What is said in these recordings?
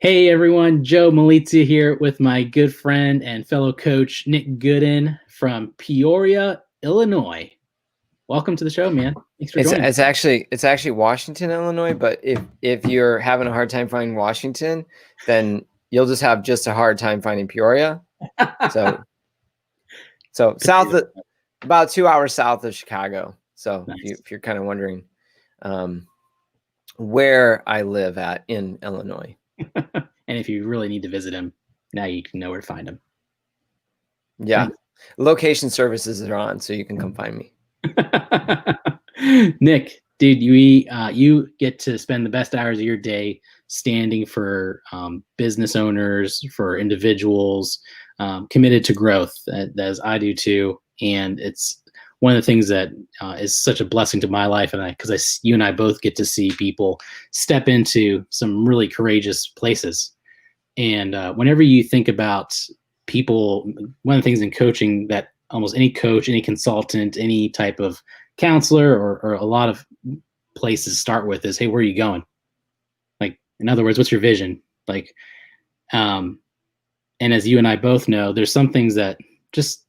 Hey everyone, Joe Malizia here with my good friend and fellow coach Nick Goodin from Peoria, Illinois. Welcome to the show, man. Thanks for It's joining. it's actually it's actually Washington, Illinois. But if you're having a hard time finding Washington, then you'll just have a hard time finding Peoria. So south of, about 2 hours south of Chicago. So Nice. if you're kind of wondering um, where I live at in Illinois. And if you really need to visit him, now you can know where to find him. Yeah, location services are on, so you can come find me. Nick, dude, you get to spend the best hours of your day standing for business owners, for individuals committed to growth, as I do too. And it's one of the things that is such a blessing to my life, and you and I both get to see people step into some really courageous places. And whenever you think about people, one of the things in coaching that almost any coach, any consultant, any type of counselor, or a lot of places start with is, hey, where are you going? Like, in other words, what's your vision? Like, and as you and I both know, there's some things that just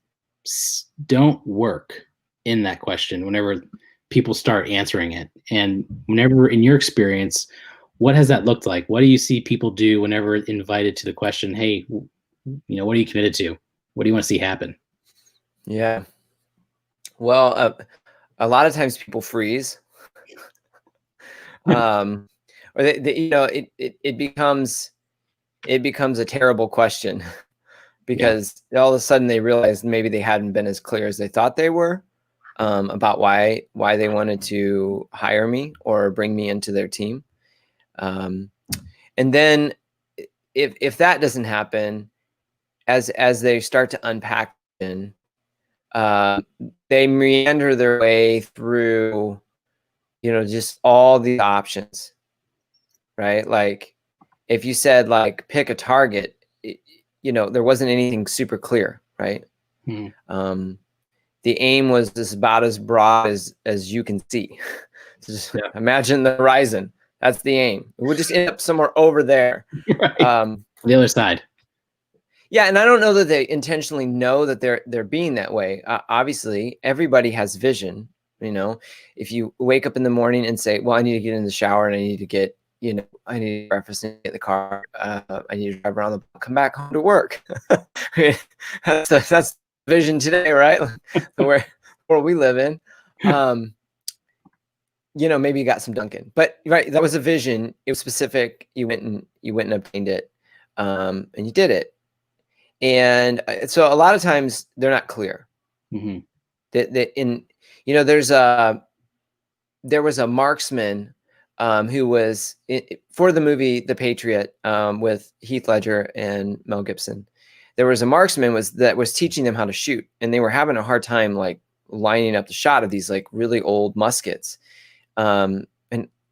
don't work in that question whenever people start answering it. And whenever, in your experience, what has that looked like? What do you see people do whenever invited to the question, hey, what are you committed to? What do you want to see happen? Yeah. Well, a lot of times people freeze. Or it becomes a terrible question because all of a sudden they realize maybe they hadn't been as clear as they thought they were about why they wanted to hire me or bring me into their team. And then if that doesn't happen, as they start to unpack it, they meander their way through, just all the options, right? Like if you said like pick a target, there wasn't anything super clear, right? The aim was just about as broad as you can see. Just imagine the horizon. That's the aim. We'll just end up somewhere over there. Right. The other side. Yeah, and I don't know that they intentionally know that they're being that way. Obviously, everybody has vision. If you wake up in the morning and say, "Well, I need to get in the shower and I need to get, I need breakfast and get the car. I need to drive around the block, come back home to work." That's vision today, right? The world we live in. Maybe you got some Dunkin', but right, that was a vision. It was specific. You went and obtained it, and you did it. And so a lot of times they're not clear. Mm-hmm. There was a marksman who was for the movie The Patriot with Heath Ledger and Mel Gibson. There was a marksman that was teaching them how to shoot, and they were having a hard time like lining up the shot of these like really old muskets. And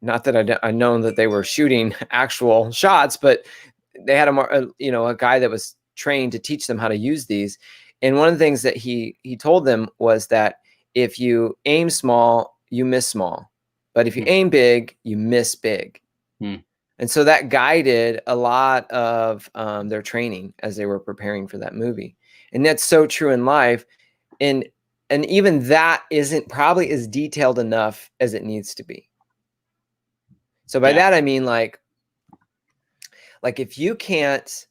not that I know that they were shooting actual shots, but they had a guy that was trained to teach them how to use these. And one of the things that he told them was that if you aim small, you miss small, but if you aim big, you miss big. And so that guided a lot of their training as they were preparing for that movie. And that's so true in life. And even that isn't probably as detailed enough as it needs to be. So by that, I mean, like if you can't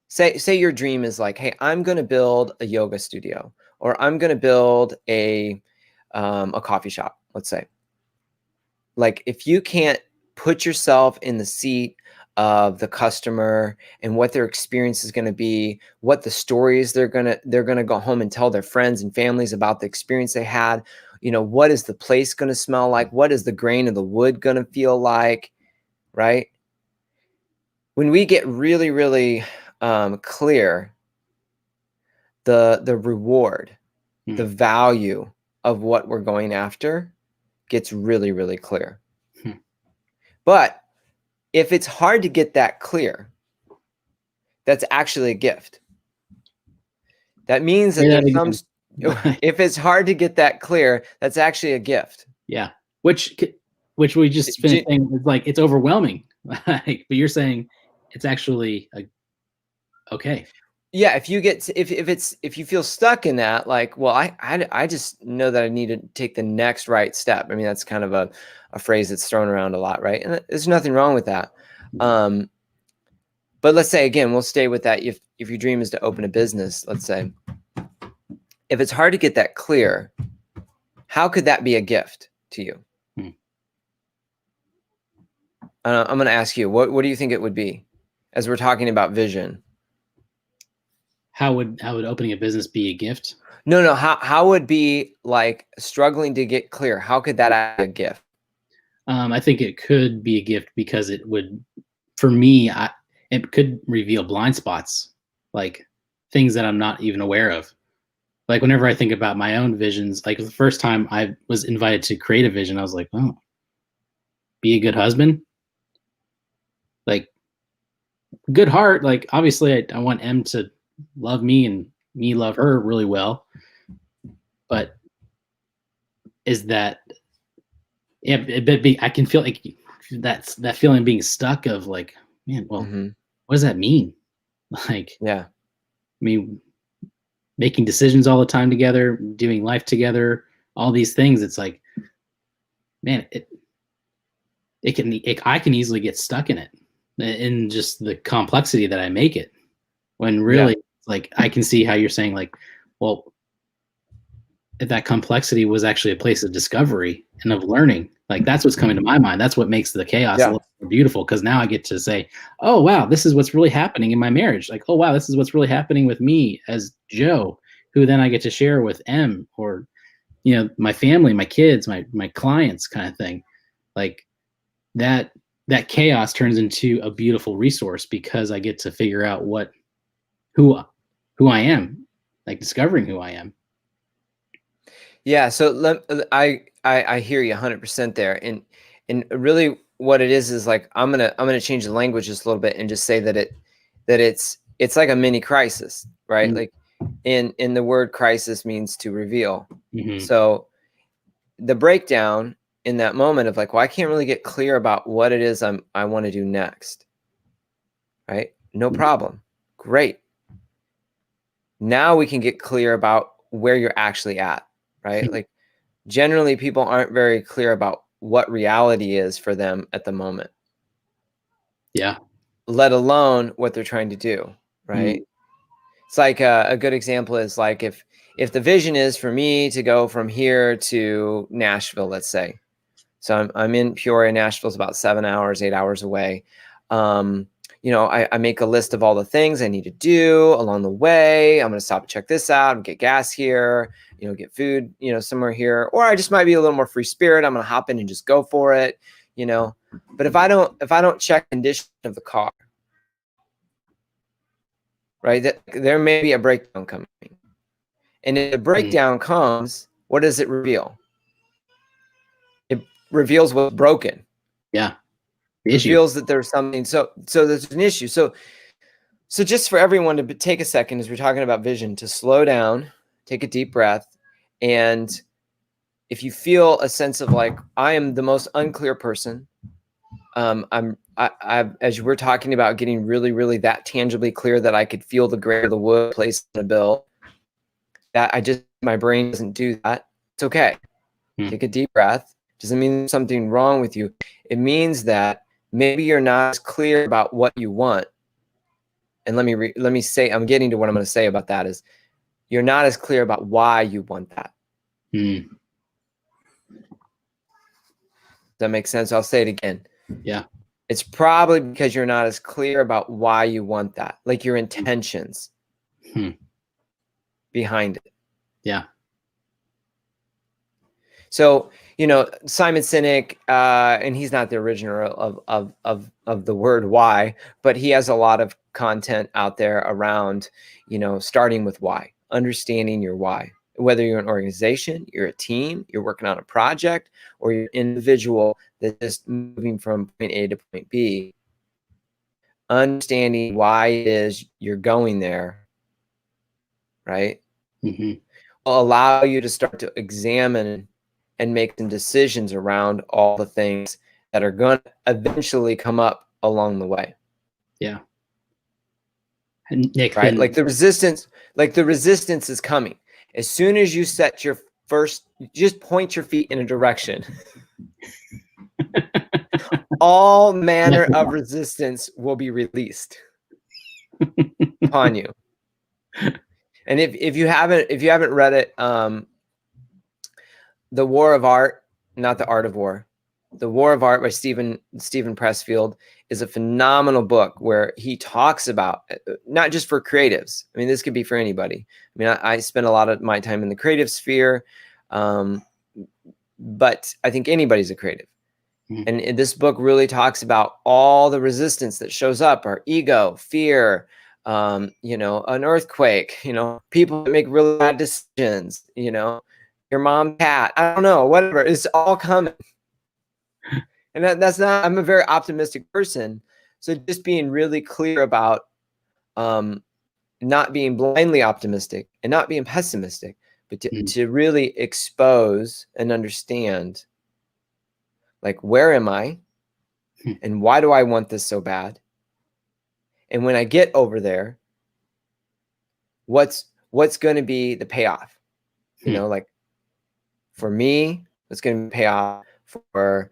say your dream is like, hey, I'm going to build a yoga studio, or I'm going to build a coffee shop, let's say. Like if you can't put yourself in the seat of the customer and what their experience is going to be, what the stories they're going to go home and tell their friends and families about the experience they had, what is the place going to smell like? What is the grain of the wood going to feel like? Right? When we get really, really clear, the reward, the value of what we're going after gets really, really clear. But if it's hard to get that clear, that's actually a gift. That means that there's some, if it's hard to get that clear, that's actually a gift. Yeah. Which we just finished saying is like, it's overwhelming. But you're saying it's actually okay. Yeah, if you get if you feel stuck in that, like, well, I just know that I need to take the next right step. I mean, that's kind of a phrase that's thrown around a lot, right? And there's nothing wrong with that. But let's say again, we'll stay with that. If your dream is to open a business, let's say, if it's hard to get that clear, how could that be a gift to you? I'm going to ask you, what do you think it would be, as we're talking about vision? How would opening a business be a gift? No. How would be like struggling to get clear? How could that be a gift? I think it could be a gift because it would, for me, it could reveal blind spots, like things that I'm not even aware of. Like whenever I think about my own visions, like the first time I was invited to create a vision, I was like, oh, be a good husband. Like good heart. Like obviously I want M to love me and me love her really well. But is that, yeah, I can feel like that feeling being stuck of like, man, well, what does that mean? Like, yeah, I mean, making decisions all the time together, doing life together, all these things. It's like, man, I can easily get stuck in it, in just the complexity that I make it. When really, like, I can see how you're saying, like, well, if that complexity was actually a place of discovery and of learning, like that's what's coming to my mind. That's what makes the chaos a little more beautiful, because now I get to say, oh wow, this is what's really happening in my marriage. Like, oh wow, this is what's really happening with me as Joe, who then I get to share with M, or my family, my kids, my clients, kind of thing. Like that chaos turns into a beautiful resource because I get to figure out who I am, like discovering who I am. Yeah, so I hear you 100% there, and really what it is like I'm gonna change the language just a little bit and just say that it's like a mini crisis, right? Like in the word crisis means to reveal. So the breakdown in that moment of like, well, I can't really get clear about what it is I want to do next, right? No problem, great. Now we can get clear about where you're actually at. Right? Like generally people aren't very clear about what reality is for them at the moment. Yeah. Let alone what they're trying to do. Right? It's like a good example is like if the vision is for me to go from here to Nashville, let's say. So I'm in Peoria. Nashville's about 7 hours, 8 hours away. I make a list of all the things I need to do along the way. I'm going to stop and check this out and get gas here, get food, somewhere here, or I just might be a little more free spirit. I'm going to hop in and just go for it, but if I don't check condition of the car, right, that there may be a breakdown coming. And if the breakdown comes, what does it reveal? It reveals what's broken. Yeah. It reveals that there's something. So there's an issue. So just for everyone to take a second as we're talking about vision, to slow down, take a deep breath. And if you feel a sense of like, I am the most unclear person, as you were talking about getting really, really that tangibly clear that I could feel the gray of the wood placed in a bill, that my brain doesn't do that. It's okay. Take a deep breath. Doesn't mean there's something wrong with you. It means that maybe you're not as clear about what you want. And let me say, I'm getting to what I'm going to say about that is you're not as clear about why you want that. Does that make sense? I'll say it again. Yeah. It's probably because you're not as clear about why you want that, like your intentions behind it. Yeah. So, Simon Sinek, and he's not the originator of the word why, but he has a lot of content out there around, starting with why, understanding your why, whether you're an organization, you're a team, you're working on a project, or you're an individual that's just moving from point A to point B. Understanding why it is you're going there, right, will allow you to start to examine and make some decisions around all the things that are going to eventually come up along the way. Yeah. Nick, right? then Like the resistance is coming. As soon as you set your first, just point your feet in a direction, all manner of resistance will be released upon you. And if you haven't read it, The War of Art, not The Art of War, The War of Art by Stephen Pressfield is a phenomenal book where he talks about, not just for creatives. I mean, this could be for anybody. I mean, I spend a lot of my time in the creative sphere, but I think anybody's a creative. And this book really talks about all the resistance that shows up: our ego, fear, you know, an earthquake, you know, people that make really bad decisions, you know, your mom, cat, I don't know, whatever. It's all coming. And that's not, I'm a very optimistic person. So just being really clear about not being blindly optimistic and not being pessimistic, but to really expose and understand, like, where am I and why do I want this so bad? And when I get over there, what's going to be the payoff? You know, like for me, what's going to be payoff for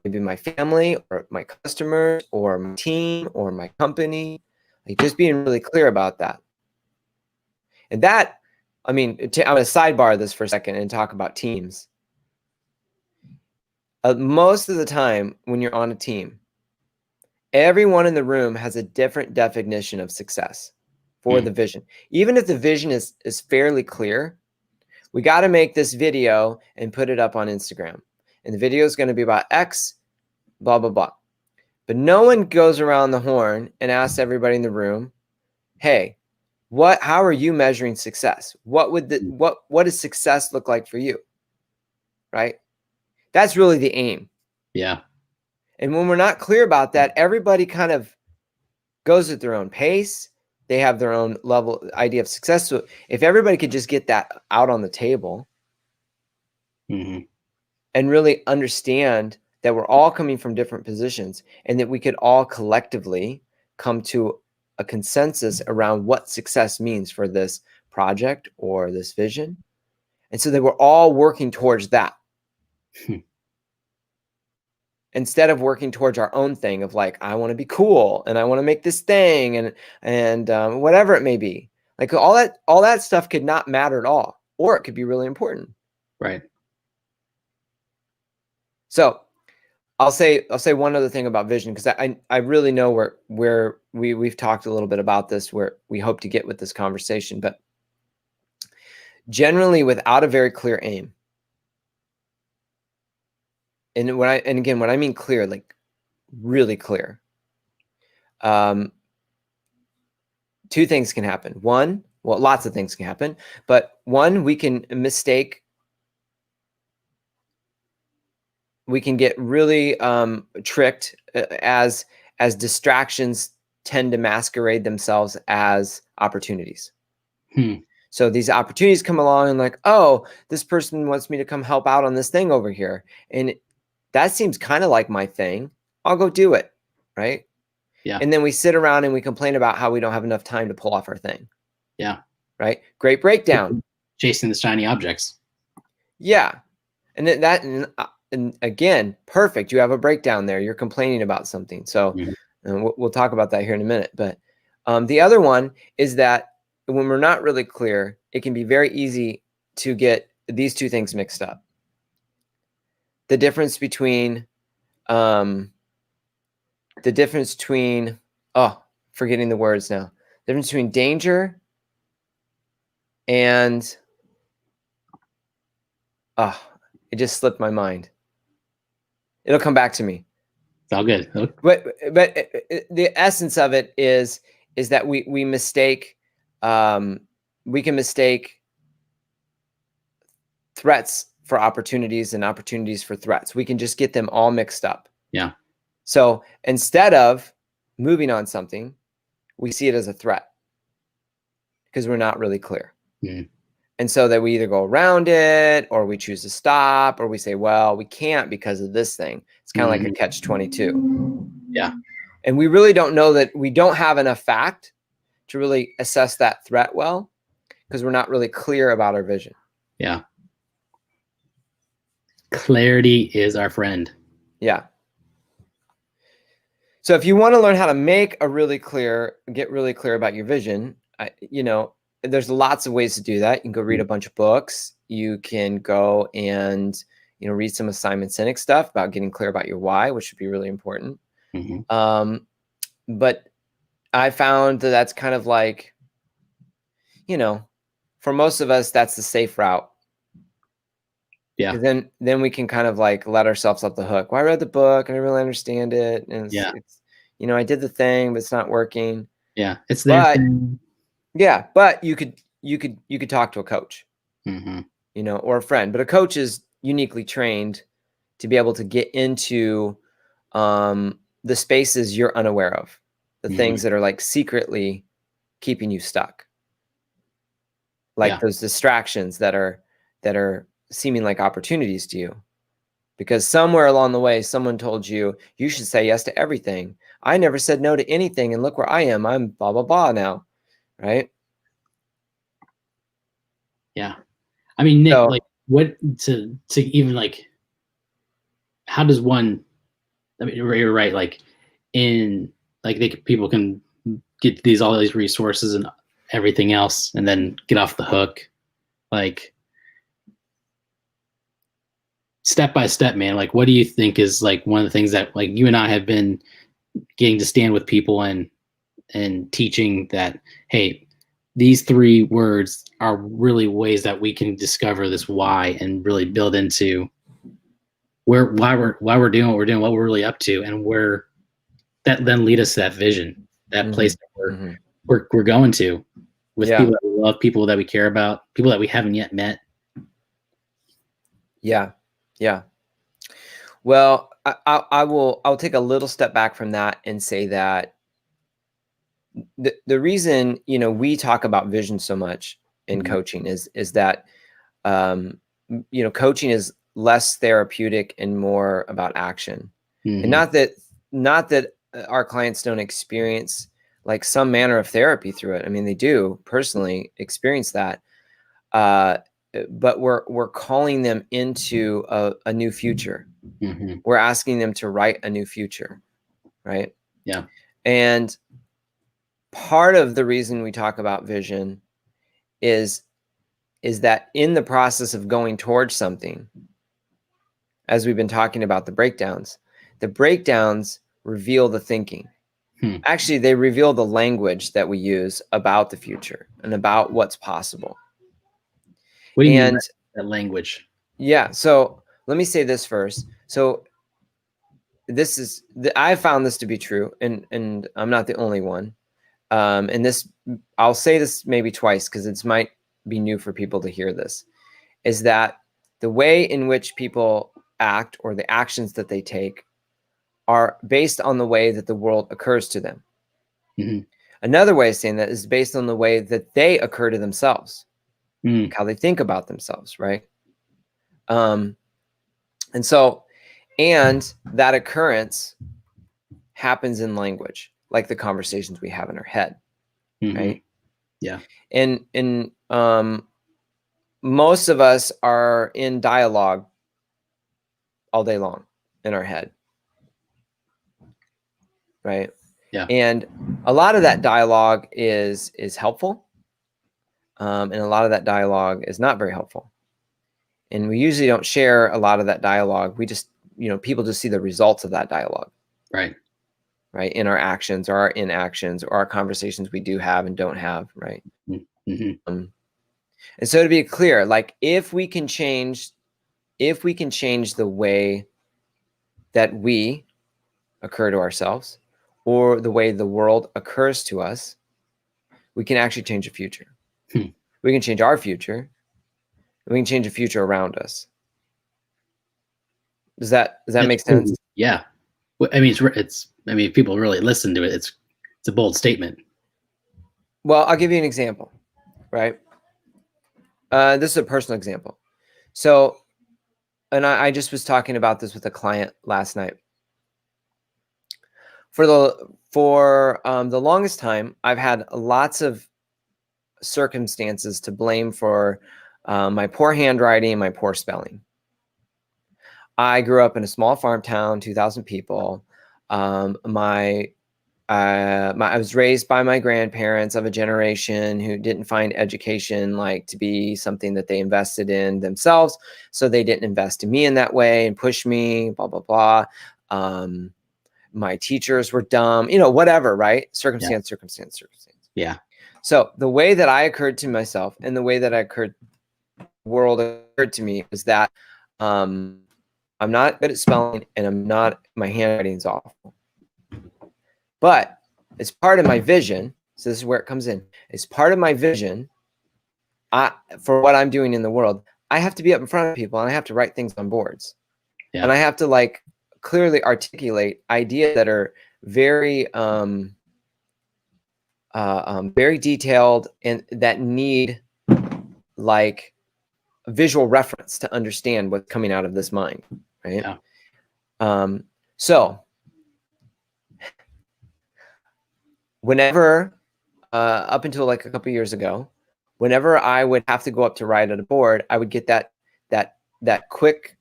maybe my family or my customers or my team or my company. Like, just being really clear about that. And that, I mean, I'm going to sidebar this for a second and talk about teams. Most of the time when you're on a team, everyone in the room has a different definition of success for the vision. Even if the vision is fairly clear, we got to make this video and put it up on Instagram. And the video is going to be about X, blah, blah, blah. But no one goes around the horn and asks everybody in the room, hey, how are you measuring success? What does success look like for you? Right? That's really the aim. Yeah. And when we're not clear about that, everybody kind of goes at their own pace. They have their own level idea of success. So if everybody could just get that out on the table and really understand that we're all coming from different positions and that we could all collectively come to a consensus around what success means for this project or this vision. And so that we're all working towards that. Instead of working towards our own thing of like, I want to be cool and I want to make this thing and whatever it may be. Like all that stuff could not matter at all, or it could be really important. Right. So I'll say one other thing about vision, because I really know where we've talked a little bit about this, where we hope to get with this conversation, but generally without a very clear aim. And when I mean clear, like really clear, two things can happen. One, well, lots of things can happen, but one, we can get really tricked as distractions tend to masquerade themselves as opportunities. So these opportunities come along and like, oh, this person wants me to come help out on this thing over here. And that seems kind of like my thing. I'll go do it. Right. Yeah. And then we sit around and we complain about how we don't have enough time to pull off our thing. Yeah. Right. Great breakdown. Chasing the shiny objects. Yeah. And and again, perfect. You have a breakdown there. You're complaining about something. So we'll talk about that here in a minute. But the other one is that when we're not really clear, it can be very easy to get these two things mixed up. The difference between, forgetting the words now. The difference between danger and, it just slipped my mind. It'll come back to me. It's all good. But the essence of it is that we mistake, we can mistake threats for opportunities and opportunities for threats. We can just get them all mixed up. Yeah. So instead of moving on something, we see it as a threat because we're not really clear. And so that we either go around it or we choose to stop or we say, well, we can't because of this thing. It's kind of like a catch-22. Yeah. And we really don't know that we don't have enough fact to really assess that threat well, because we're not really clear about our vision. Yeah. Clarity is our friend. Yeah. So if you want to learn how to get really clear about your vision, there's lots of ways to do that. You can go read a bunch of books. You can go and, read some of Simon Sinek stuff about getting clear about your why, which would be really important. But I found that that's kind of like, for most of us, that's the safe route. Yeah. Then we can kind of like let ourselves off the hook. Well, I read the book and I really understand it. And it's I did the thing, but it's not working. Yeah. It's their thing. Yeah. But you could talk to a coach, or a friend, but a coach is uniquely trained to be able to get into the spaces you're unaware of, the things that are like secretly keeping you stuck. Like those distractions that are seeming like opportunities to you, because somewhere along the way, someone told you should say yes to everything. I never said no to anything. And look where I am. I'm blah, blah, blah now. Right. Yeah. I mean, Nick, like what to even like, how does one, I mean, you're right. Like people can get all these resources and everything else and then get off the hook. Like, step by step, man, like what do you think is like one of the things that like you and I have been getting to stand with people and teaching that, hey, these 3 words are really ways that we can discover this why and really build into why we're doing what we're doing, what we're really up to, and where that then lead us to that vision, that place that we're going to with people that we love, people that we care about, people that we haven't yet met. Yeah. Yeah. Well, I'll take a little step back from that and say that the reason, we talk about vision so much in coaching is that, coaching is less therapeutic and more about action. And not that our clients don't experience like some manner of therapy through it. I mean, they do personally experience that. But we're calling them into a new future. We're asking them to write a new future. Right. Yeah. And part of the reason we talk about vision is that in the process of going towards something, as we've been talking about the breakdowns reveal the thinking. Actually, they reveal the language that we use about the future and about what's possible. What do you mean by that language? Yeah. So let me say this first. So I found this to be true, and I'm not the only one. And this, I'll say this maybe twice because it might be new for people to hear this, is that the way in which people act or the actions that they take are based on the way that the world occurs to them. Another way of saying that is based on the way that they occur to themselves, like how they think about themselves, right? And that occurrence happens in language, like the conversations we have in our head, right? Yeah. And most of us are in dialogue all day long in our head, right? Yeah. And a lot of that dialogue is helpful, and a lot of that dialogue is not very helpful. And we usually don't share a lot of that dialogue. We just, people just see the results of that dialogue. Right. Right. In our actions or our inactions or our conversations we do have and don't have. Right. And so to be clear, like if we can change the way that we occur to ourselves or the way the world occurs to us, we can actually change the future. We can change our future. We can change the future around us. Does that make sense? Yeah. I mean, if people really listen to it, it's a bold statement. Well, I'll give you an example, right? This is a personal example. So, and I just was talking about this with a client last night. For the longest time, I've had lots of circumstances to blame for my poor handwriting and my poor spelling. I grew up in a small farm town, 2,000 people. I was raised by my grandparents of a generation who didn't find education like to be something that they invested in themselves. So they didn't invest in me in that way and push me, blah, blah, blah. My teachers were dumb, whatever, right? Circumstance. Yeah. So the way that I occurred to myself and the way that the world occurred to me was that I'm not good at spelling and my handwriting's awful. But it's part of my vision. So this is where it comes in. It's part of my vision for what I'm doing in the world. I have to be up in front of people and I have to write things on boards. Yeah. And I have to like clearly articulate ideas that are very, very detailed and that need like a visual reference to understand what's coming out of this mind, right? Yeah. So whenever, up until like a couple years ago, whenever I would have to go up to write at a board, I would get that quick,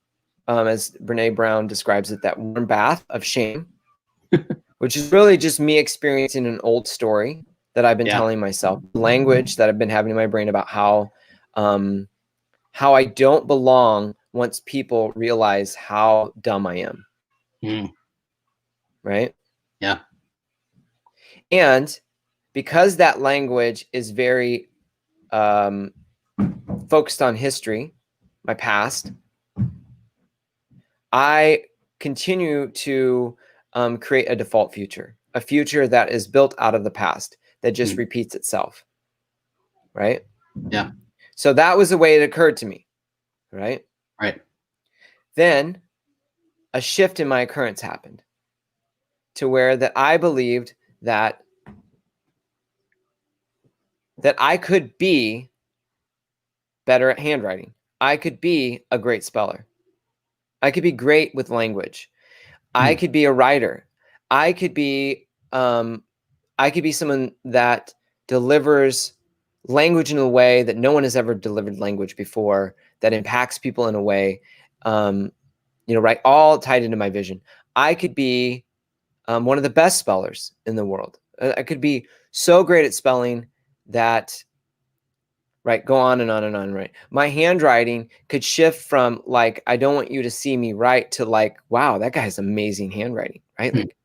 as Brene Brown describes it, that warm bath of shame, which is really just me experiencing an old story that I've been telling myself, language that I've been having in my brain about how I don't belong once people realize how dumb I am. Right? Yeah. And because that language is very focused on history, my past, I continue to create a default future, a future that is built out of the past, that just repeats itself. Right? Yeah. So that was the way it occurred to me. Right? Right. Then a shift in my occurrence happened to where that I believed that I could be better at handwriting. I could be a great speller. I could be great with language. I could be a writer. I could be someone that delivers language in a way that no one has ever delivered language before, that impacts people in a way, right? All tied into my vision. I could be one of the best spellers in the world. I could be so great at spelling that, right, go on and on and on, right? My handwriting could shift from like, I don't want you to see me write to like, wow, that guy has amazing handwriting, right? Like,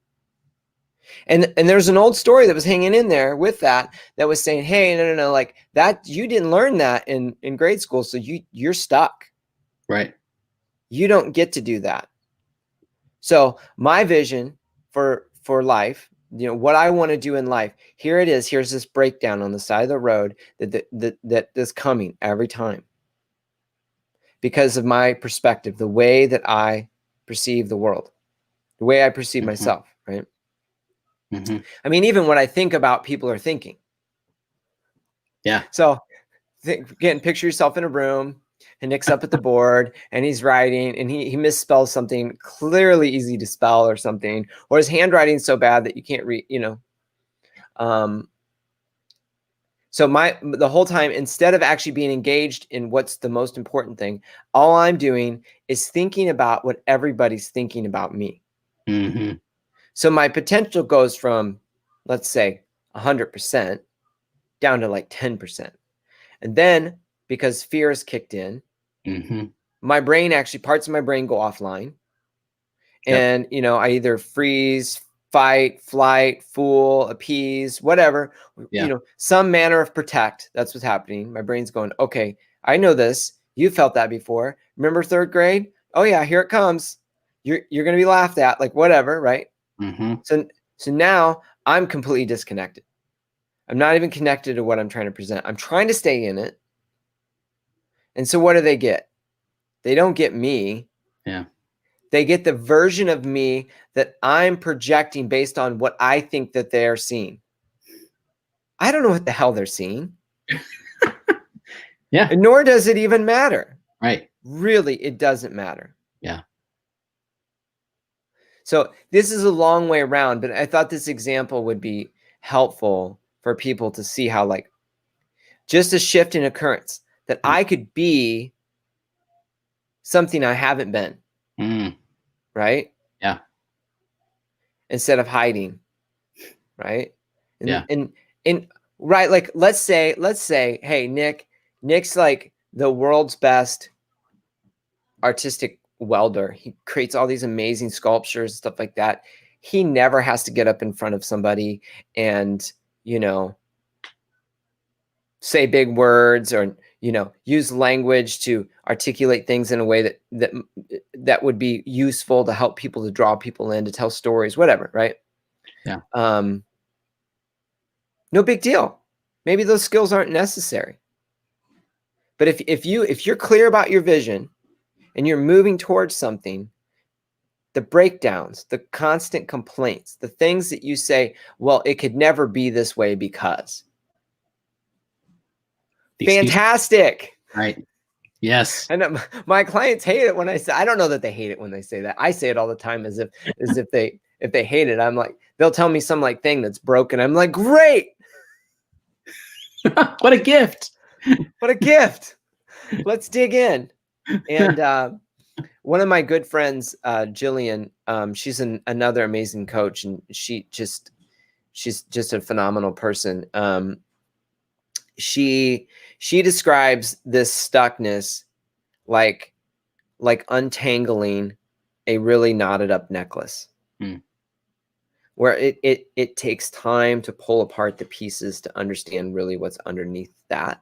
and there's an old story that was hanging in there with that was saying, hey, no, like that, you didn't learn that in grade school, so you're stuck. Right. You don't get to do that. So my vision for life, what I want to do in life, here it is. Here's this breakdown on the side of the road that is coming every time because of my perspective, the way that I perceive the world, the way I perceive myself, right? I mean, even what I think about, people are thinking. Yeah. So picture yourself in a room and Nick's up at the board and he's writing and he misspells something clearly easy to spell or something, or his handwriting's so bad that you can't read, so the whole time, instead of actually being engaged in what's the most important thing, all I'm doing is thinking about what everybody's thinking about me. So my potential goes from, let's say, 100% down to like 10%. And then because fear is kicked in, my brain parts of my brain go offline. And, I either freeze, fight, flight, fool, appease, whatever, some manner of protect. That's what's happening. My brain's going, okay, I know this. You felt that before. Remember third grade? Oh yeah, here it comes. You're going to be laughed at, like whatever, right? So now I'm completely disconnected. I'm not even connected to what I'm trying to present. I'm trying to stay in it. And so what do they get? They don't get me. Yeah. They get the version of me that I'm projecting based on what I think that they're seeing. I don't know what the hell they're seeing. Yeah. And nor does it even matter. Right. Really, it doesn't matter. Yeah. So this is a long way around, but I thought this example would be helpful for people to see how, like, just a shift in occurrence, that I could be something I haven't been, Mm, right? yeah. Instead of hiding, right? Yeah. And right, like let's say, hey, Nick's like the world's best artistic welder. He creates all these amazing sculptures and stuff like that. He never has to get up in front of somebody and, you know, say big words or, you know, use language to articulate things in a way that would be useful to help people, to draw people in, to tell stories, whatever, right? Yeah. No big deal. Maybe those skills aren't necessary. But if you're clear about your vision and you're moving towards something, the breakdowns, the constant complaints, the things that you say, well, it could never be this way because. The excuse. Fantastic. Right. Yes. And my clients hate it when I say, I don't know that they hate it when they say that. I say it all the time as if they hate it. I'm like, they'll tell me some like thing that's broken. I'm like, great. What a gift. What a gift. Let's dig in. And one of my good friends, Jillian, she's another amazing coach, and she's just a phenomenal person. She describes this stuckness like untangling a really knotted up necklace, where it takes time to pull apart the pieces to understand really what's underneath that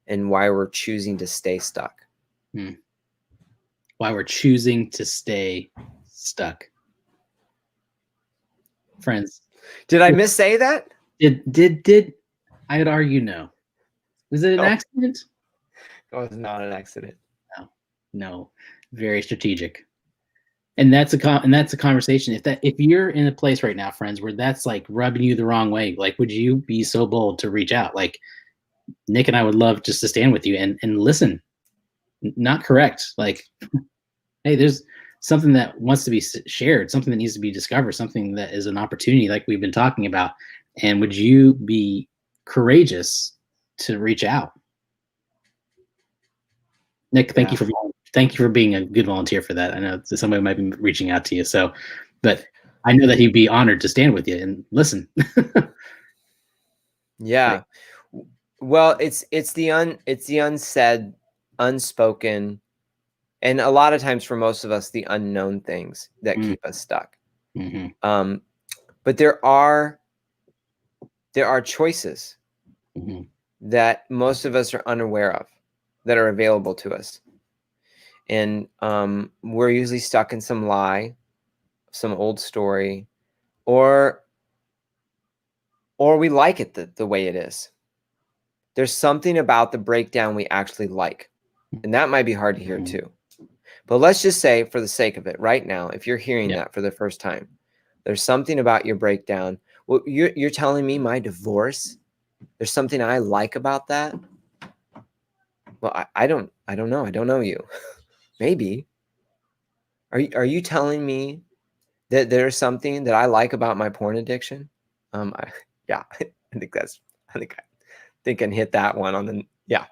and why we're choosing to stay stuck. Why we're choosing to stay stuck. Friends. Did I missay that? Did I would argue no. Was it an accident? It was not an accident. No. Very strategic. And that's a conversation. If you're in a place right now, friends, where that's like rubbing you the wrong way, like, would you be so bold to reach out? Like, Nick and I would love just to stand with you and listen, not correct. Like, hey, there's something that wants to be shared, something that needs to be discovered, something that is an opportunity, like we've been talking about. And would you be courageous to reach out? Nick, thank you for being a good volunteer for that. I know somebody might be reaching out to you, but I know that he'd be honored to stand with you and listen. Yeah. Well, it's the unsaid, unspoken, and a lot of times for most of us, the unknown things that keep us stuck. But there are choices that most of us are unaware of, that are available to us. And we're usually stuck in some lie, some old story, or we like it the way it is. There's something about the breakdown we actually like. And that might be hard to hear too. But let's just say, for the sake of it, right now, if you're hearing that for the first time, there's something about your breakdown. Well, you're telling me my divorce, there's something I like about that? Well, I don't know. I don't know you. Maybe. Are you telling me that there's something that I like about my porn addiction? Yeah, I think I can hit that one on the, yeah.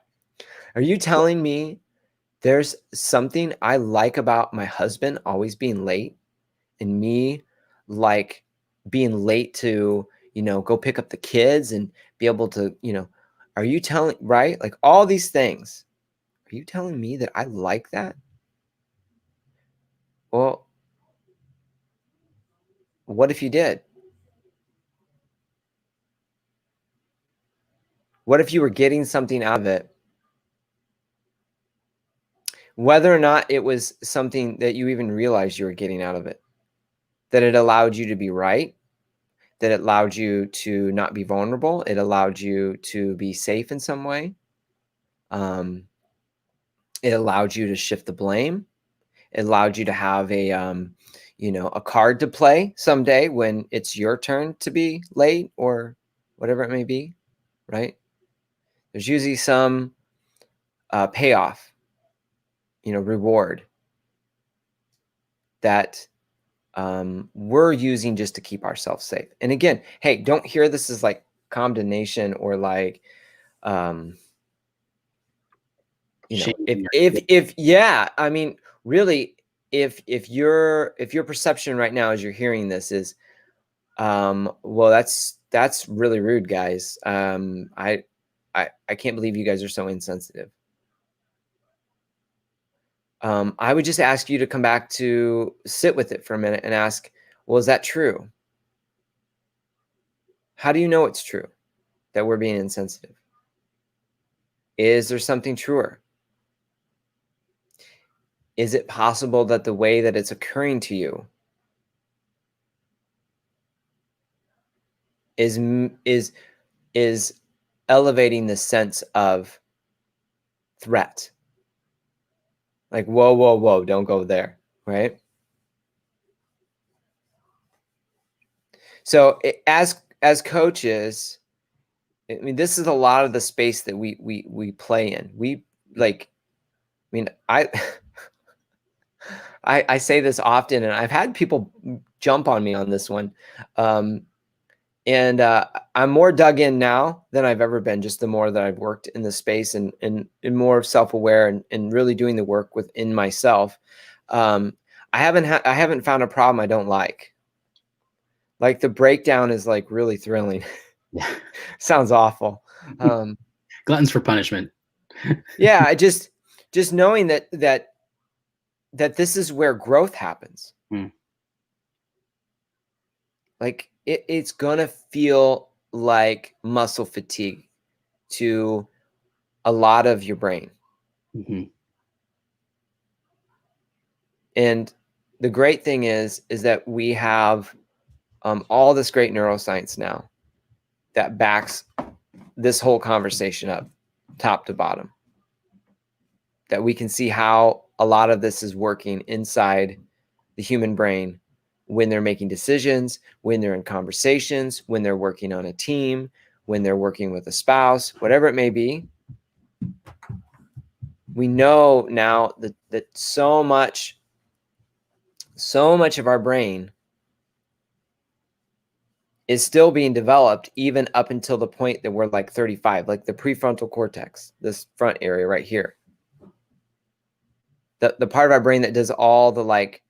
Are you telling me there's something I like about my husband always being late, and me like being late to, go pick up the kids and be able to, are you telling, right? Like all these things. Are you telling me that I like that? Well, what if you did? What if you were getting something out of it? Whether or not it was something that you even realized you were getting out of it, that it allowed you to be right, that it allowed you to not be vulnerable, it allowed you to be safe in some way. It allowed you to shift the blame. It allowed you to have a card to play someday when it's your turn to be late or whatever it may be, right? There's usually some payoff, reward that we're using just to keep ourselves safe. And again, hey, don't hear this as like condemnation or like, you know, if yeah, I mean, really, if your perception right now as you're hearing this is, well, that's really rude, guys. I can't believe you guys are so insensitive. I would just ask you to come back to sit with it for a minute and ask, well, is that true? How do you know it's true that we're being insensitive? Is there something truer? Is it possible that the way that it's occurring to you is elevating the sense of threat? Like, whoa, whoa, whoa, don't go there, right? So as coaches, I mean, this is a lot of the space that we play in. We like, I mean, I say this often, and I've had people jump on me on this one. And I'm more dug in now than I've ever been, just the more that I've worked in the space and more self-aware and really doing the work within myself. I haven't found a problem I don't like. Like the breakdown is like really thrilling. Sounds awful. Gluttons for punishment. Yeah, I just knowing that this is where growth happens. Like it's gonna feel like muscle fatigue to a lot of your brain. And the great thing is that we have all this great neuroscience now that backs this whole conversation up, top to bottom. That we can see how a lot of this is working inside the human brain when they're making decisions, when they're in conversations, when they're working on a team, when they're working with a spouse, whatever it may be. We know now that so much of our brain is still being developed even up until the point that we're like 35, like the prefrontal cortex, this front area right here. The part of our brain that does all the like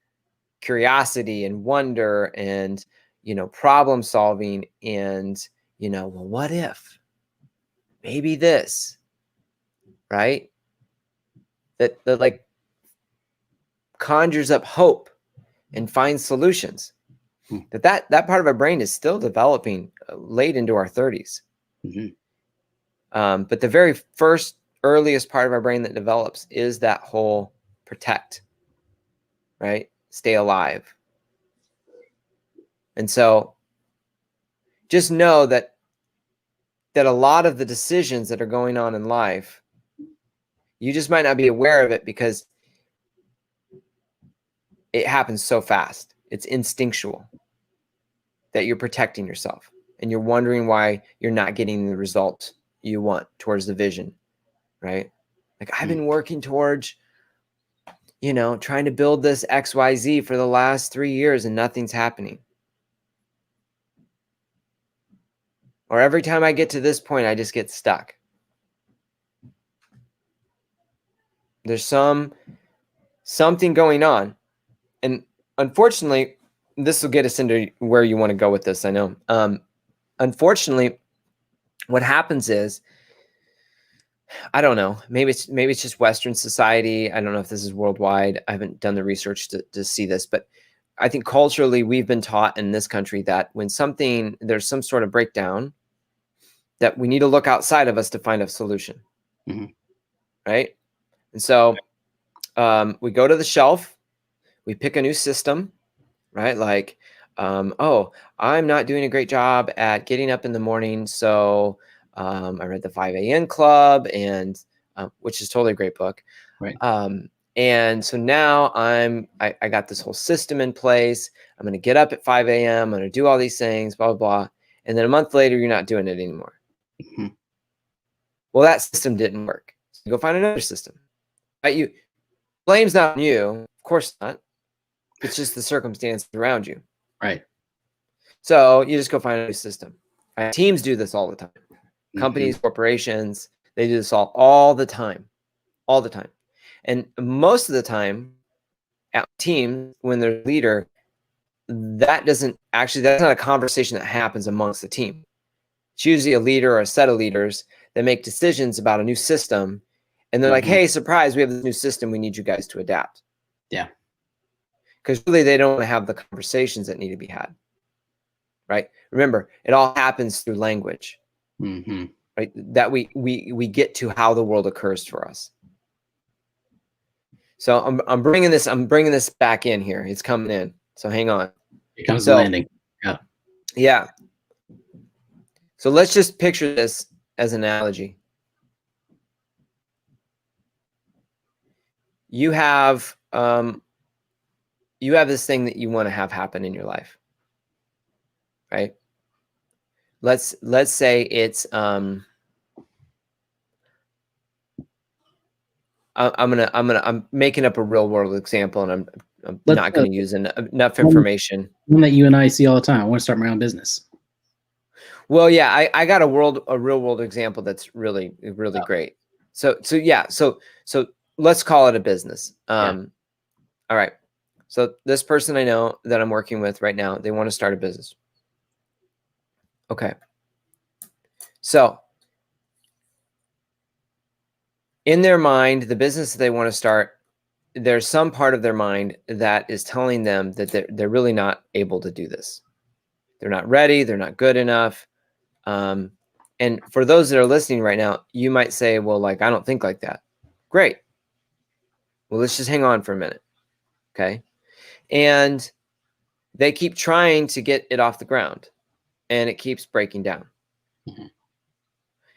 curiosity and wonder and, you know, problem solving and, you know, well, what if maybe this, right? That like conjures up hope and finds solutions. That part of our brain is still developing late into our 30s. But the very first earliest part of our brain that develops is that whole protect, right? Stay alive. And so just know that a lot of the decisions that are going on in life, you just might not be aware of it because it happens so fast. It's instinctual that you're protecting yourself and you're wondering why you're not getting the result you want towards the vision, right? Like I've been working towards, you know, trying to build this XYZ for the last 3 years and nothing's happening. Or every time I get to this point, I just get stuck. There's something going on. And unfortunately, this will get us into where you want to go with this, I know. Unfortunately, what happens is, I don't know, maybe it's just Western society. I don't know if this is worldwide. I haven't done the research to see this, but I think culturally we've been taught in this country that when there's some sort of breakdown, that we need to look outside of us to find a solution. Right? And so we go to the shelf, we pick a new system, right? Like, oh, I'm not doing a great job at getting up in the morning. So I read the 5 a.m. Club, and which is totally a great book. Right. And so now I got this whole system in place. I'm going to get up at 5 a.m. I'm going to do all these things, blah, blah, blah. And then a month later, you're not doing it anymore. Well, that system didn't work. So you go find another system. Right? Blame's not on you. Of course not. It's just the circumstances around you. Right. So you just go find a new system. Right? Teams do this all the time. Companies, corporations, they do this all the time. All the time. And most of the time, at teams, when they're a leader, that's not a conversation that happens amongst the team. It's usually a leader or a set of leaders that make decisions about a new system. And they're like, hey, surprise, we have this new system. We need you guys to adapt. Yeah. Because really, they don't want to have the conversations that need to be had. Right? Remember, it all happens through language. Right? That we get to how the world occurs for us. So I'm bringing this back in here. It's coming in. So hang on. It comes to landing. Yeah. Yeah. So let's just picture this as an analogy. You have this thing that you want to have happen in your life, right? Let's say it's I'm making up a real world example, and I'm not going to use enough information. One that you and I see all the time. I want to start my own business. Well, yeah, I got a real world example that's really great. So let's call it a business. All right. So this person I know that I'm working with right now, they want to start a business. Okay. So in their mind, the business that they want to start, there's some part of their mind that is telling them that they're really not able to do this. They're not ready. They're not good enough. And for those that are listening right now, you might say, well, like, I don't think like that. Great. Well, let's just hang on for a minute. Okay. And they keep trying to get it off the ground, and it keeps breaking down.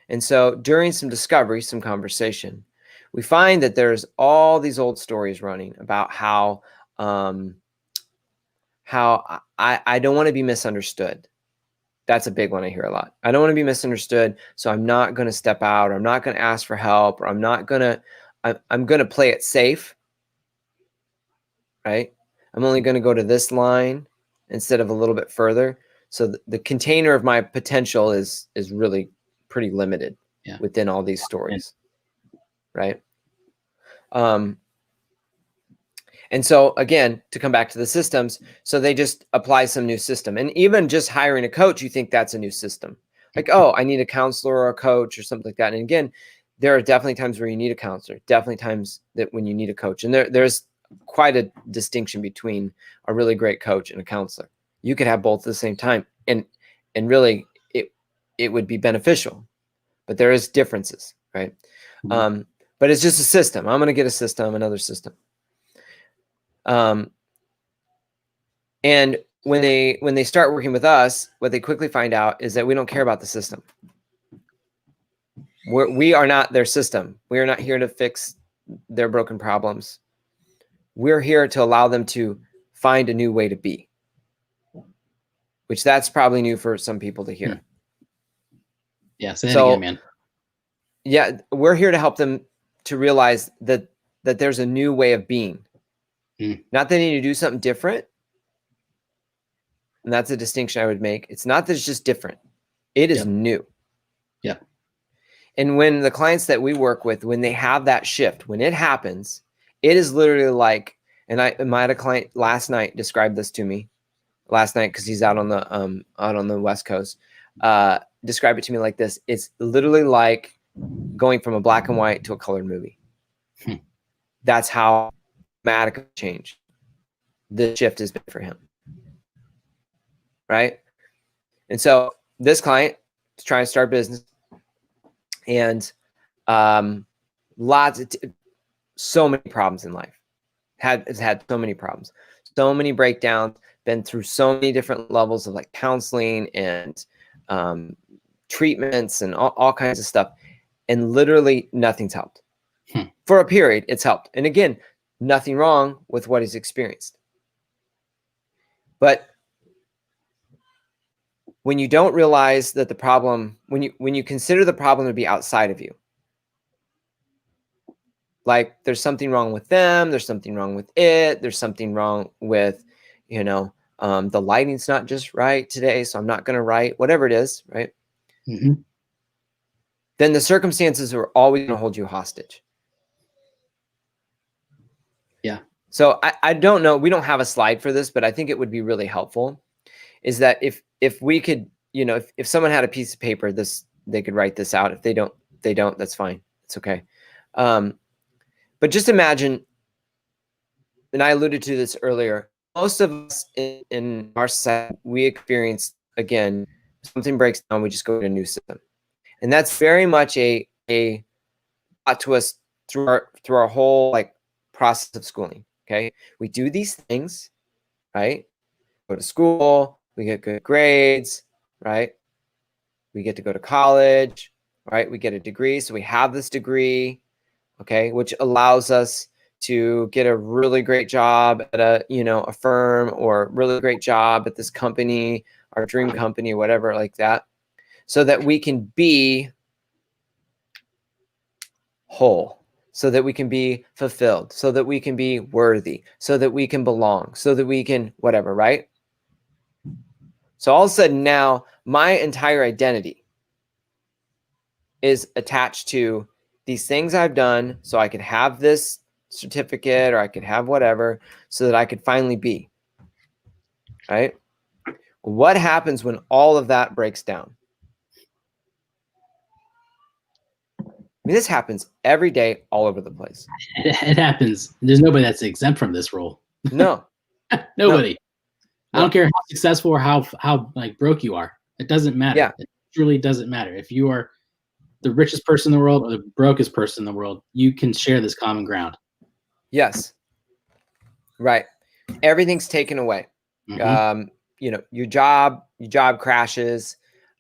And so during some discovery, some conversation, we find that there's all these old stories running about how I don't want to be misunderstood. That's a big one I hear a lot. I don't want to be misunderstood, so I'm not going to step out, or I'm not going to ask for help, or I'm going to play it safe, right? I'm only going to go to this line instead of a little bit further. So the container of my potential is really pretty limited within all these stories, right? And so again, to come back to the systems, so they just apply some new system. And even just hiring a coach, you think that's a new system. Like, oh, I need a counselor or a coach or something like that. And again, there are definitely times where you need a counselor, definitely times that when you need a coach. And there's quite a distinction between a really great coach and a counselor. You could have both at the same time. And really it would be beneficial, but there is differences, right? But it's just a system. I'm going to get a system, another system. And when they start working with us, what they quickly find out is that we don't care about the system. We are not their system. We are not here to fix their broken problems. We're here to allow them to find a new way to be, which that's probably new for some people to hear. Yeah, say that again, man. Yeah, we're here to help them to realize that there's a new way of being. Not that they need to do something different. And that's a distinction I would make. It's not that it's just different. It is new. Yeah. And when the clients that we work with, when they have that shift, when it happens, it is literally like, and I had a client last night describe this to me last night, because he's out on the West Coast, describe it to me like this. It's literally like going from a black and white to a colored movie. That's how dramatic of change the shift has been for him. Right? And so this client is trying to start a business, and so many problems in life. Has had so many problems, so many breakdowns, been through so many different levels of like counseling and treatments and all kinds of stuff. And literally nothing's helped. For a period, it's helped. And again, nothing wrong with what he's experienced. But when you don't realize that the problem, when you consider the problem to be outside of you, Like there's something wrong with them. There's something wrong with it. There's something wrong with, the lighting's not just right today, so I'm not going to write, whatever it is, right? Mm-hmm. Then the circumstances are always going to hold you hostage. Yeah. So I don't know. We don't have a slide for this, but I think it would be really helpful. Is that if we could, if someone had a piece of paper, they could write this out. If they don't, that's fine. It's okay. But just imagine, and I alluded to this earlier, most of us in our society, we experience, again, something breaks down, we just go to a new system. And that's very much a taught to us through our whole like process of schooling. Okay. We do these things, right? Go to school, we get good grades, right? We get to go to college, right? We get a degree. So we have this degree, okay, which allows us to get a really great job at a firm, or really great job at this company, our dream company, or whatever like that, so that we can be whole, so that we can be fulfilled, so that we can be worthy, so that we can belong, so that we can whatever, right? So all of a sudden now my entire identity is attached to these things I've done, so I could have this certificate, or I could have whatever, so that I could finally be, right? What happens when all of that breaks down? I mean, this happens every day all over the place. It happens. There's nobody that's exempt from this rule. No. Nobody. No. I don't care how successful or how like broke you are. It doesn't matter. Yeah. It truly doesn't matter. If you are the richest person in the world or the brokest person in the world, you can share this common ground. Yes. Right. Everything's taken away. Mm-hmm. Your job crashes.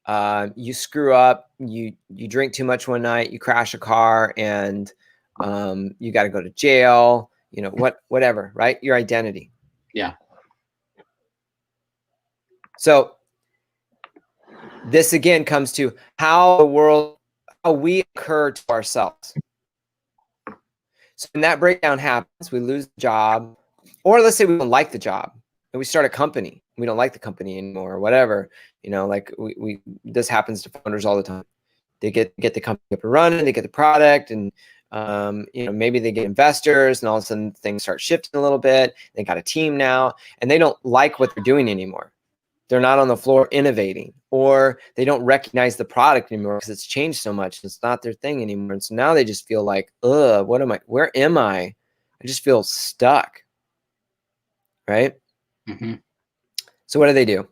You screw up. You drink too much one night. You crash a car, and you got to go to jail. Whatever. Right. Your identity. Yeah. So this again comes to how we occur to ourselves. So when that breakdown happens, we lose the job, or let's say we don't like the job and we start a company. We don't like the company anymore, or whatever. Like this happens to founders all the time. They get the company up and running, they get the product, and maybe they get investors, and all of a sudden things start shifting a little bit. They got a team now, and they don't like what they're doing anymore. They're not on the floor innovating, or they don't recognize the product anymore because it's changed so much. It's not their thing anymore. And so now they just feel like, what am I? Where am I? I just feel stuck. Right? Mm-hmm. So what do?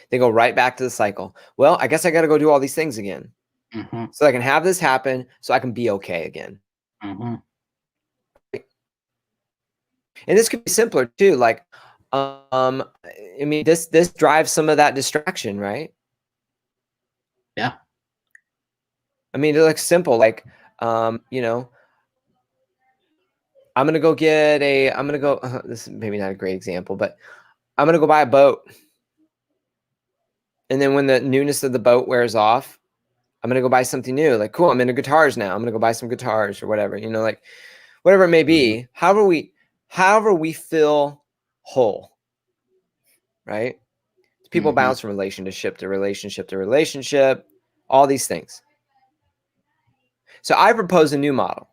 They go right back to the cycle. Well, I guess I got to go do all these things again. Mm-hmm. So I can have this happen, so I can be okay again. Mm-hmm. And this could be simpler too. Like, this drives some of that distraction, right? Yeah. I mean, it looks simple. Like, I'm going to go this is maybe not a great example, but I'm going to go buy a boat. And then when the newness of the boat wears off, I'm going to go buy something new. Like, cool, I'm into guitars now. I'm going to go buy some guitars or whatever, like whatever it may be. Mm-hmm. However we feel whole, right? People Mm-hmm. bounce from relationship to relationship to relationship, all these things. So I propose a new model.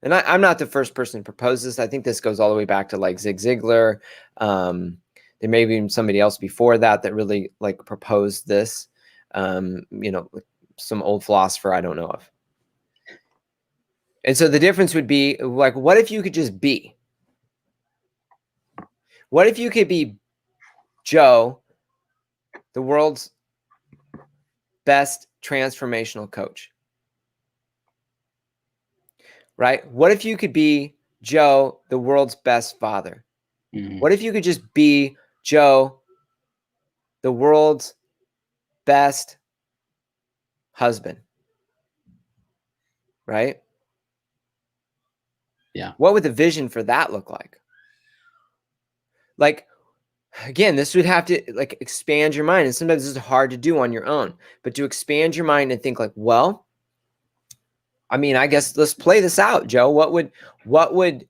And I'm not the first person to propose this. I think this goes all the way back to like Zig Ziglar. There may be somebody else before that really like proposed this, some old philosopher I don't know of. And so the difference would be like, what if you could just be? What if you could be Joe, the world's best transformational coach? Right? What if you could be Joe, the world's best father? Mm-hmm. What if you could just be Joe, the world's best husband? Right? Yeah. What would the vision for that look like? Like, again, this would have to like expand your mind. And sometimes this is hard to do on your own, but to expand your mind and think like, well, I mean, I guess let's play this out, Joe. What would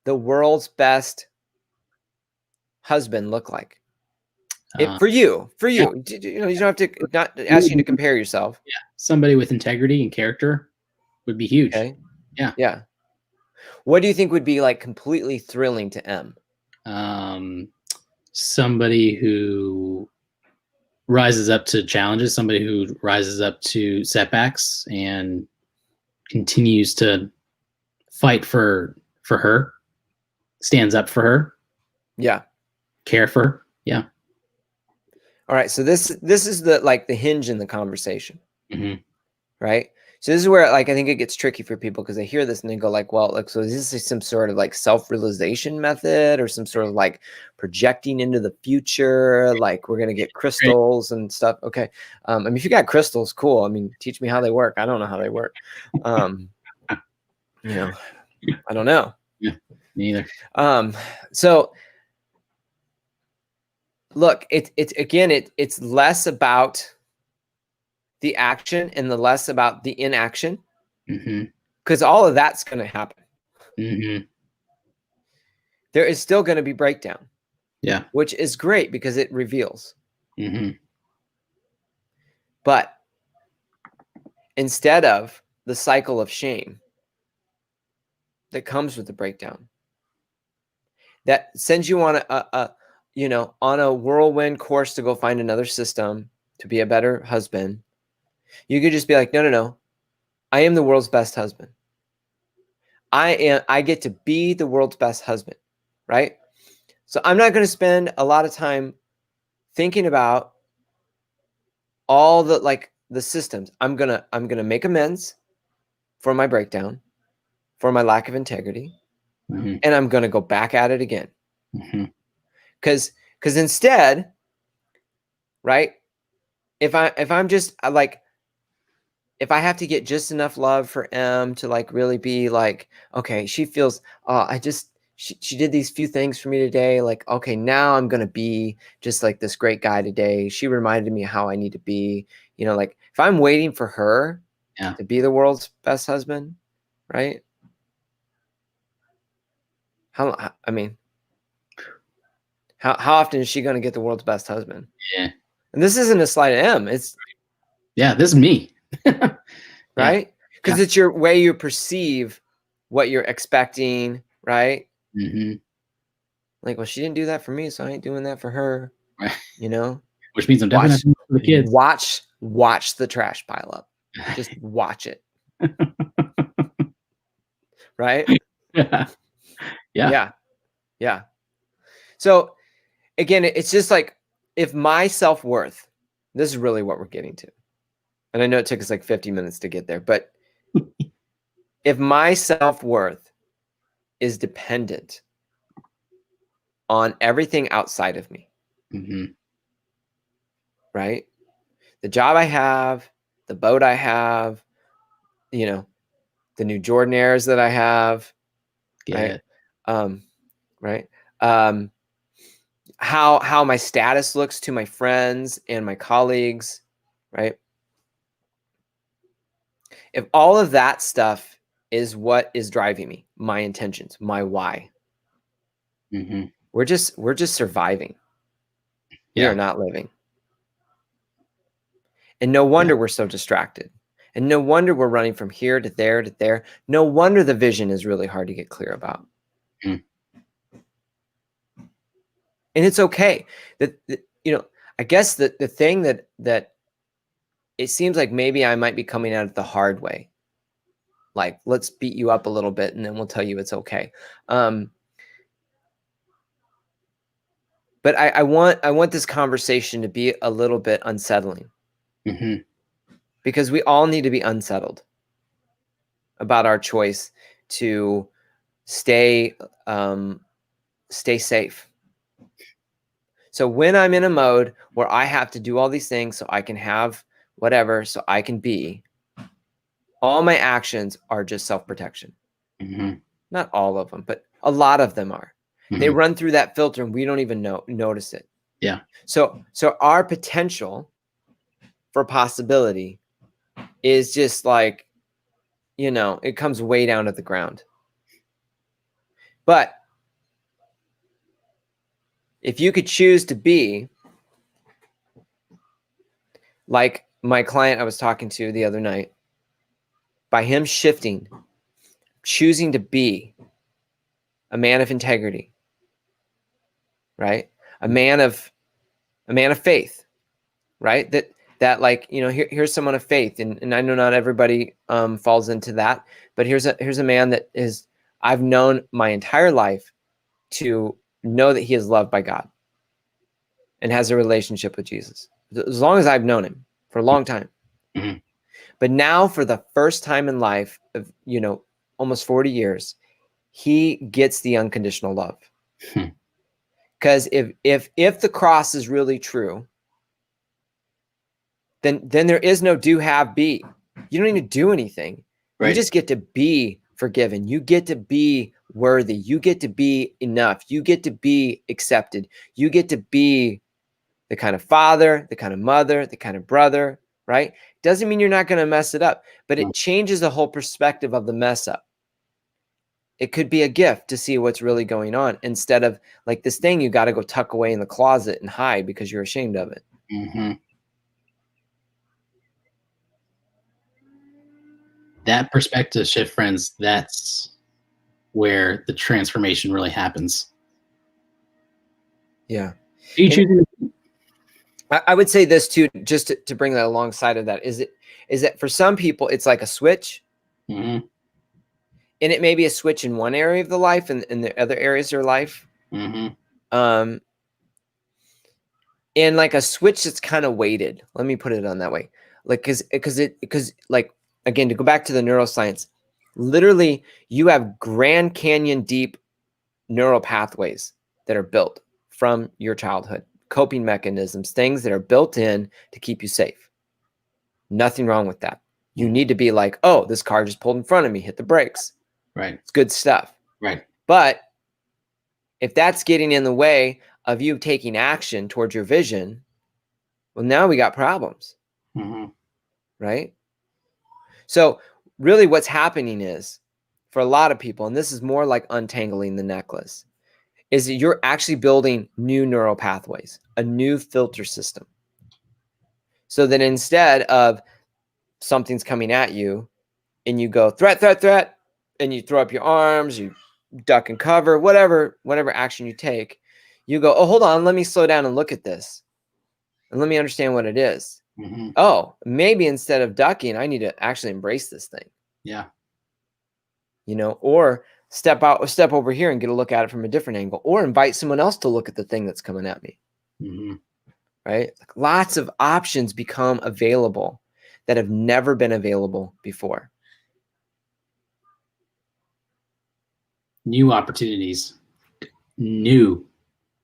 the world's best husband look like? For you, Yeah, you know, you don't have to, not asking you to compare yourself. yeah, somebody with integrity and character would be huge. Okay. Yeah. Yeah. What do you think would be like completely thrilling to M? Somebody who rises up to challenges, somebody who rises up to setbacks and continues to fight for her, stands up for her, Yeah. care for her. Yeah. All right. So this is the like the hinge in the conversation, Mm-hmm. right? So this is where like I think it gets tricky for people because they hear this and they go like, well, like, so is this some sort of like self-realization method or some sort of like projecting into the future? Like we're gonna get crystals and stuff. Okay. I mean, if you got crystals, cool. I mean, teach me how they work. I don't know how they work. You know, I don't know. Yeah, neither. So look, it's less about the action and the less about the inaction, because all of that's going to happen. There is still going to be breakdown. Yeah. Which is great because it reveals. But instead of the cycle of shame that comes with the breakdown, that sends you on on a whirlwind course to go find another system to be a better husband, you could just be like, no, I am the world's best husband. I get to be the world's best husband, right? So I'm not going to spend a lot of time thinking about all the systems. I'm going to make amends for my breakdown, for my lack of integrity, and I'm going to go back at it again. Cuz instead, right? If I'm just like, if I have to get just enough love for M to like really be like, okay, she feels, she did these few things for me today. Like, okay, now I'm going to be just like this great guy today. She reminded me how I need to be, like if I'm waiting for her to be the world's best husband, right? How often is she going to get the world's best husband? Yeah. And this isn't a slight at M. It's, this is me. right? Because it's your way you perceive what you're expecting, right? Like, well, she didn't do that for me, so I ain't doing that for her. Right. Which means I'm definitely not doing it for the kids. Watch the trash pile up. Just watch it. Right? Yeah. So again, it's just like, if my self-worth, this is really what we're getting to. And I know it took us like 50 minutes to get there, but if my self-worth is dependent on everything outside of me, right? The job I have, the boat I have, the new Jordanaires that I have, right? Right. How my status looks to my friends and my colleagues, right? If all of that stuff is what is driving me, my intentions, my why, we're just surviving. We are not living. And no wonder we're so distracted. And no wonder we're running from here to there to there. No wonder the vision is really hard to get clear about. And it's okay. I guess the thing that it seems like maybe I might be coming at it the hard way. Like, let's beat you up a little bit and then we'll tell you it's okay. But I want this conversation to be a little bit unsettling. Because we all need to be unsettled about our choice to stay safe. So when I'm in a mode where I have to do all these things so I can have whatever, so I can be, all my actions are just self-protection. Not all of them, but a lot of them are. They run through that filter and we don't even notice it. Yeah. So our potential for possibility is just like, it comes way down to the ground. But if you could choose to be like my client I was talking to the other night, by him shifting, choosing to be a man of integrity, right? A man of faith, right? That like, here's someone of faith. And I know not everybody falls into that, but here's a man that is, I've known my entire life to know that he is loved by God and has a relationship with Jesus. As long as I've known him, for a long time. Mm-hmm. But now for the first time in life of, almost 40 years, he gets the unconditional love. Because if the cross is really true, then there is no do, have, be. You don't need to do anything. Right. You just get to be forgiven. You get to be worthy. You get to be enough. You get to be accepted. You get to be the kind of father, the kind of mother, the kind of brother, right? Doesn't mean you're not going to mess it up, but it changes the whole perspective of the mess up. It could be a gift to see what's really going on instead of like this thing you got to go tuck away in the closet and hide because you're ashamed of it. Mm-hmm. That perspective shift, friends, that's where the transformation really happens. Yeah. I would say this too, just to bring that alongside of that, is that for some people, it's like a switch. Mm-hmm. And it may be a switch in one area of the life and in the other areas of their life. Mm-hmm. And like a switch that's kind of weighted. Let me put it on that way. Like, because like, again, to go back to the neuroscience, literally you have Grand Canyon deep neural pathways that are built from your childhood, coping mechanisms, things that are built in to keep you safe. Nothing wrong with that. You need to be like, oh, this car just pulled in front of me, hit the brakes. Right. It's good stuff. Right. But if that's getting in the way of you taking action towards your vision, well, now we got problems. Mm-hmm. Right? So really what's happening is, for a lot of people, and this is more like untangling the necklace, is that you're actually building new neural pathways, a new filter system. So that instead of something's coming at you and you go threat, threat, threat, and you throw up your arms, you duck and cover, whatever action you take, you go, oh, hold on, let me slow down and look at this. And let me understand what it is. Mm-hmm. Oh, maybe instead of ducking, I need to actually embrace this thing. Yeah. Or step over here and get a look at it from a different angle, or invite someone else to look at the thing that's coming at me. Mm-hmm. Right? Like, lots of options become available that have never been available before. New opportunities, new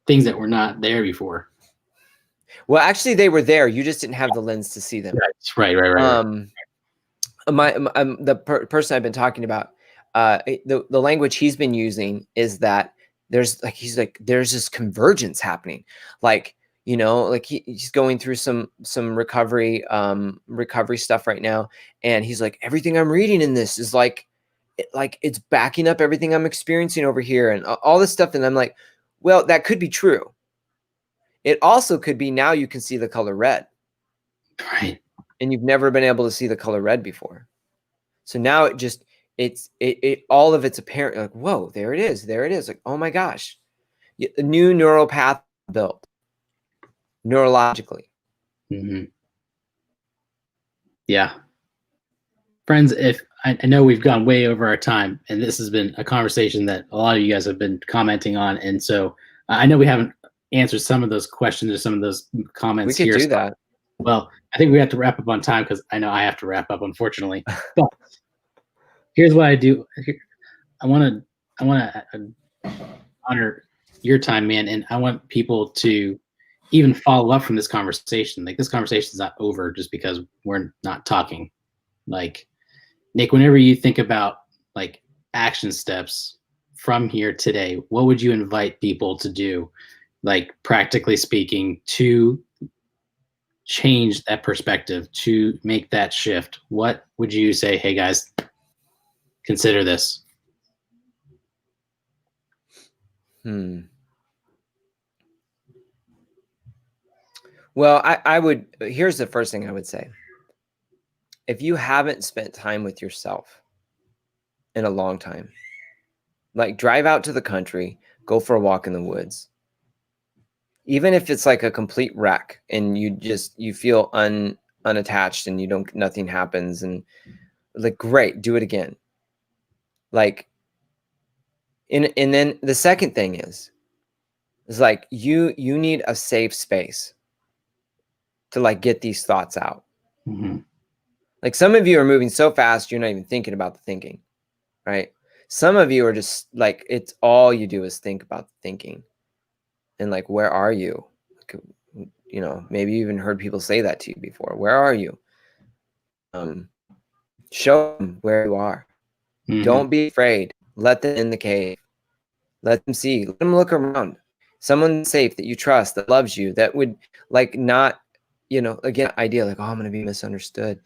things that were not there before. Well, actually, they were there. You just didn't have the lens to see them. Right. The person I've been talking about, the language he's been using is that there's this convergence happening. Like, he's going through some recovery stuff right now. And he's like, everything I'm reading in this is like it's backing up everything I'm experiencing over here and all this stuff. And I'm like, well, that could be true. It also could be now you can see the color red. Right. And you've never been able to see the color red before. So now it's all of it's apparent. Like, whoa, there it is. Like, oh my gosh, a new neural path built neurologically. Mm-hmm. Yeah. Friends, if I know we've gone way over our time, and this has been a conversation that a lot of you guys have been commenting on. And so I know we haven't answered some of those questions or some of those comments here. We could do so, that. Well, I think we have to wrap up on time because I know I have to wrap up, unfortunately. But here's what I do. I want to honor your time, man, and I want people to even follow up from this conversation. Like, this conversation is not over just because we're not talking. Like, Nick, whenever you think about like action steps from here today, what would you invite people to do, like practically speaking, to change that perspective, to make that shift? What would you say, hey guys, consider this? Well, I would, here's the first thing I would say. If you haven't spent time with yourself in a long time, like drive out to the country, go for a walk in the woods. Even if it's like a complete wreck and you feel unattached and nothing happens, and like, great, do it again. Like, and then the second thing is like, you need a safe space to like get these thoughts out. Mm-hmm. Like, some of you are moving so fast, you're not even thinking about the thinking, right? Some of you are just like, it's all you do is think about the thinking. And like, where are you? You know, maybe you even heard people say that to you before. Where are you? Show them where you are. Mm-hmm. Don't be afraid. Let them in the cave. Let them see. Let them look around. Someone safe that you trust, that loves you, that would like not, you know, again, idea like, oh, I'm going to be misunderstood.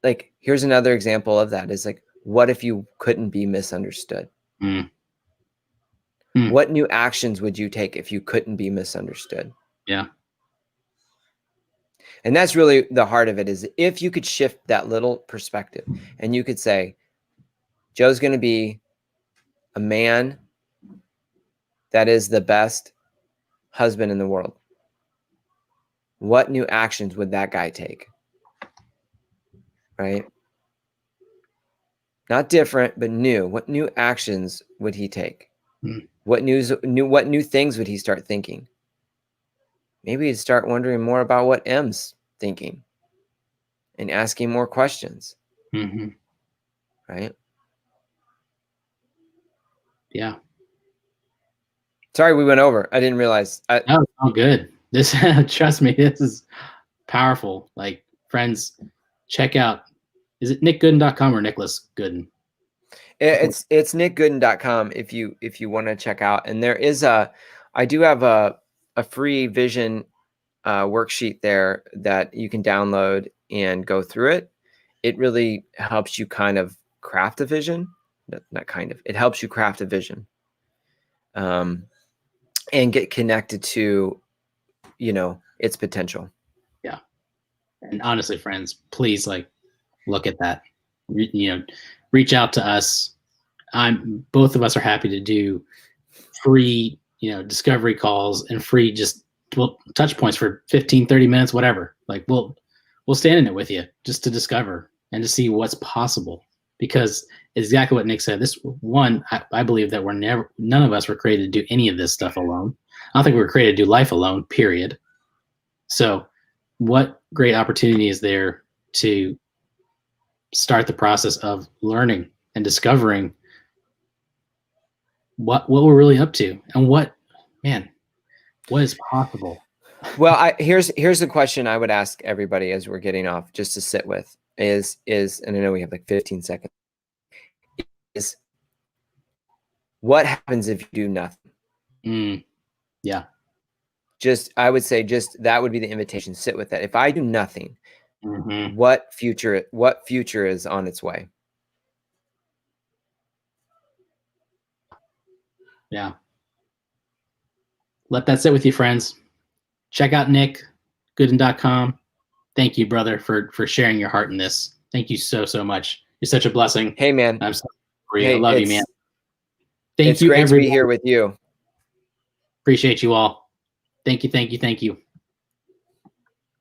Like, here's another example of that is like, what if you couldn't be misunderstood? What new actions would you take if you couldn't be misunderstood? Yeah. And that's really the heart of it, is if you could shift that little perspective and you could say, Joe's going to be a man that is the best husband in the world. What new actions would that guy take? Right? Not different, but new. What new actions would he take? What new things would he start thinking? Maybe he'd start wondering more about what M's thinking and asking more questions. Mm-hmm. Right? Yeah. Sorry, we went over. I didn't realize. No, it's all good. This, trust me, this is powerful. Like, friends, check out. Is it nickgoodin.com or Nicholas Goodin? It's nickgoodin.com if you want to check out. And there is I do have a free vision worksheet there that you can download and go through it. It really helps you kind of craft a vision. Not kind of. It helps you craft a vision. And get connected to, you know, its potential. Yeah. And honestly, friends, please, like, look at that. You know, reach out to us. Both of us are happy to do free, you know, discovery calls and free just touch points for 15, 30 minutes, whatever. Like, we'll stand in it with you just to discover and to see what's possible. Because exactly what Nick said, this one, I believe that none of us were created to do any of this stuff alone. I don't think we were created to do life alone, period. So what great opportunity is there to start the process of learning and discovering what we're really up to and what is possible. Well, here's the question I would ask everybody as we're getting off, just to sit with, is, and I know we have like 15 seconds, is what happens if you do nothing? Yeah. I would say that would be the invitation. Sit with that. If I do nothing, what future is on its way? Yeah. Let that sit with you, friends. Check out nickgoodin.com. Thank you, brother, for sharing your heart in this. Thank you so much. You're such a blessing. Hey, man. I'm so for you. I love you, man. Thank you, everybody. It's great to be here with you. Appreciate you all. Thank you.